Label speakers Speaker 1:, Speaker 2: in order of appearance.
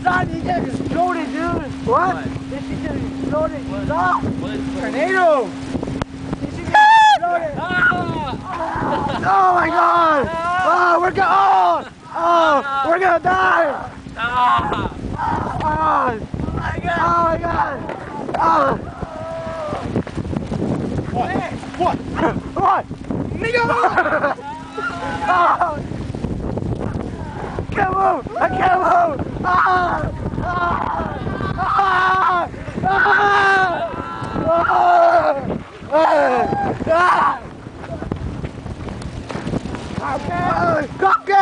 Speaker 1: Son, he just exploded, dude. What? This shit just exploded. Stop. Tornado. This shit just exploded. Oh my god. Oh, we're gonna. Oh, we're gonna die. Oh my god. Oh my god. Oh. What? What? Nigga! Oh. Can't move! I can't move! Ah! Ah! Ah! Ah! Ah! Okay.